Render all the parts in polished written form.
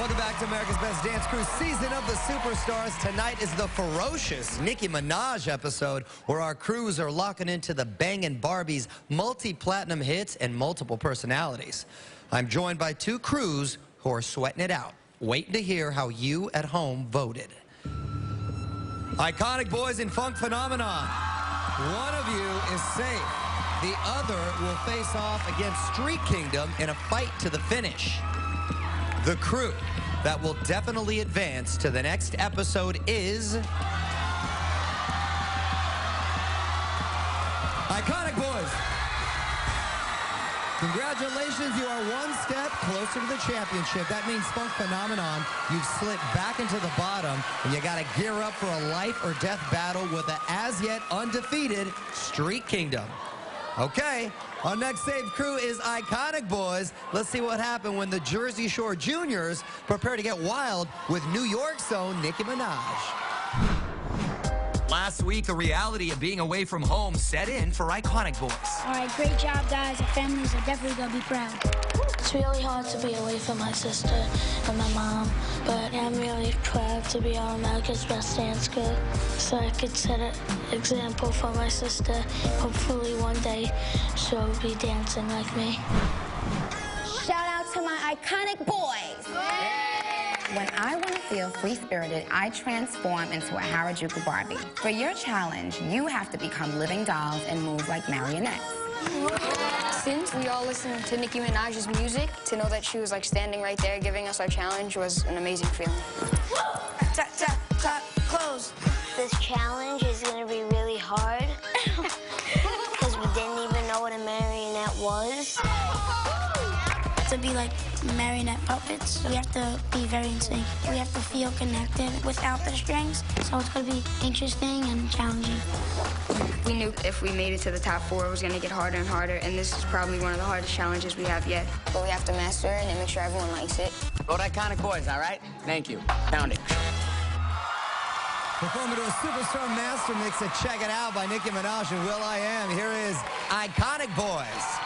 Welcome back to America's Best Dance Crew, Season of the Superstars. Tonight is the ferocious Nicki Minaj episode where our crews are locking into the Bangin' Barbie's multi-platinum hits and multiple personalities. I'm joined by two crews who are sweating it out, waiting to hear how you at home voted. Iconic Boyz and Funk Phenomenon. One of you is safe. The other will face off against Street Kingdom in a fight to the finish. The crew that will definitely advance to the next episode is Iconic Boyz. Congratulations, you are one step closer to the championship. That means Funk Phenomenon, you've slipped back into the bottom, and you got to gear up for a life or death battle with the as-yet undefeated Street Kingdom. Okay, our next saved crew is Iconic Boyz. Let's see what happened when the Jersey Shore Juniors prepare to get wild with New York's own Nicki Minaj. Last week, the reality of being away from home set in for Iconic Boyz. All right, great job, guys. The families are definitely going to be proud. It's really hard to be away from my sister and my mom, but I'm really proud to be on America's Best Dance Crew so I could set an example for my sister. Hopefully one day she'll be dancing like me. Shout out to my Iconic Boyz. When I want to feel free-spirited, I transform into a Harajuku Barbie. For your challenge, you have to become living dolls and move like marionettes. Since we all listened to Nicki Minaj's music, to know that she was like standing right there giving us our challenge was an amazing feeling. Tap, tap, tap, close. This challenge is going to be really hard because we didn't even know what a marionette was. To be like marionette puppets, we have to be very in sync. We have to feel connected without the strings, so it's going to be interesting and challenging. We knew if we made it to the top 4, it was going to get harder and harder, and this is probably one of the hardest challenges we have yet. But we have to master it and make sure everyone likes it. Vote Iconic Boyz, all right? Thank you. Pound it. Performing to a superstar master mix of Check It Out by Nicki Minaj and will.i.am. Here is Iconic Boyz.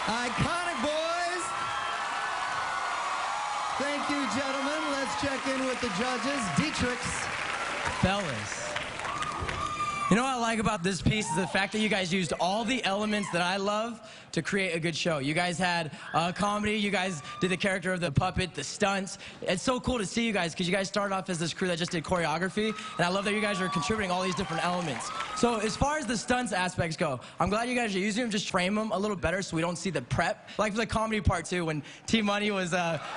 Iconic Boyz. Thank you, gentlemen. Let's check in with the judges. Dietrichs. Fellas. You know what I like about this piece is the fact that you guys used all the elements that I love to create a good show. You guys had comedy, you guys did the character of the puppet, the stunts. It's so cool to see you guys because you guys started off as this crew that just did choreography, and I love that you guys are contributing all these different elements. So as far as the stunts aspects go, I'm glad you guys are using them, just frame them a little better so we don't see the prep. Like for the comedy part too, when T-Money was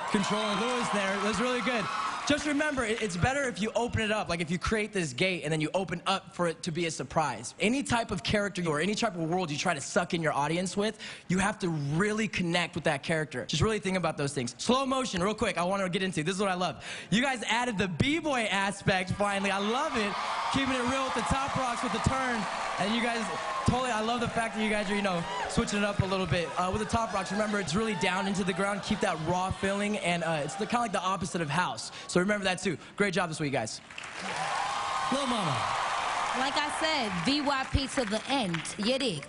controlling Lewis there, it was really good. Just remember, it's better if you open it up, like if you create this gate and then you open up for it to be a surprise. Any type of character or any type of world you try to suck in your audience with, you have to really connect with that character. Just really think about those things. Slow motion, real quick, I want to get into. This is what I love. You guys added the B-boy aspect finally. I love it. Keeping it real with the top rocks with the turn. And you guys, totally, I love the fact that you guys are, you know, switching it up a little bit. With the top rocks, remember, it's really down into the ground. Keep that raw feeling, and it's kind of like the opposite of house. So remember that, too. Great job this week, guys. Lil Mama. Like I said, VYP to the end. You dig?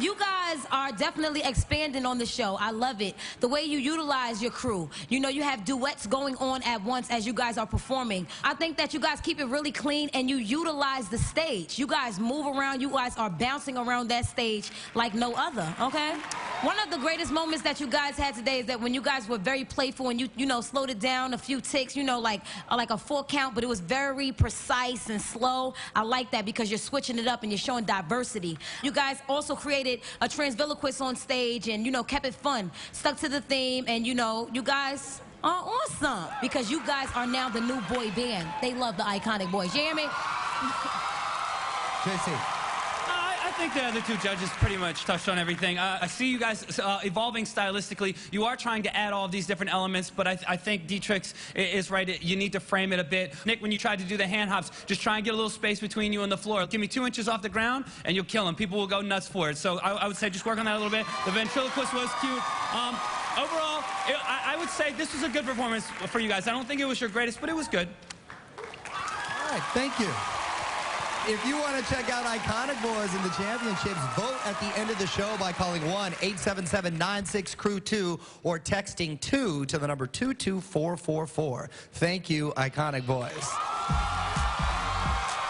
You guys are definitely expanding on the show. I love it. The way you utilize your crew. You know, you have duets going on at once as you guys are performing. I think that you guys keep it really clean and you utilize the stage. You guys move around. You guys are bouncing around that stage like no other, okay? One of the greatest moments that you guys had today is that when you guys were very playful and you know, slowed it down a few ticks, you know, like a 4 count, but it was very precise and slow. I like that because you're switching it up and you're showing diversity. You guys also created a transviloquist on stage and, you know, kept it fun, stuck to the theme, and, you know, you guys are awesome because you guys are now the new boy band. They love the iconic boys. You hear me? JC. I think the other two judges pretty much touched on everything. I see you guys evolving stylistically. You are trying to add all of these different elements, but I think Dietrich's is right. You need to frame it a bit. Nick, when you tried to do the hand hops, just try and get a little space between you and the floor. Give me 2 inches off the ground, and you'll kill them. People will go nuts for it. So I would say just work on that a little bit. The ventriloquist was cute. Overall, I would say this was a good performance for you guys. I don't think it was your greatest, but it was good. All right, thank you. If you want to check out Iconic Boys in the championships, vote at the end of the show by calling 1-877-96-CREW-2 or texting 2 to the number 22444. Thank you, Iconic Boys.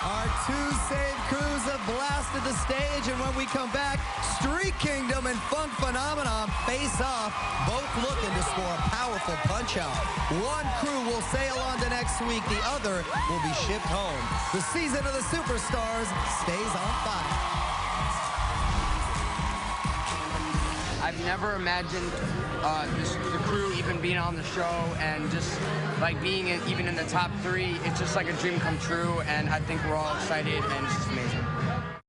Our 2 Save Crews have blasted the stage, and when we come back, Street Kingdom and Funk Phenomenon face off, both looking to score a powerful punch-out. One crew will sail on to next week, the other will be shipped home. The season of the Superstars stays on fire. I've never imagined the crew even being on the show and just like being even in the top 3. It's just like a dream come true, and I think we're all excited and it's just amazing.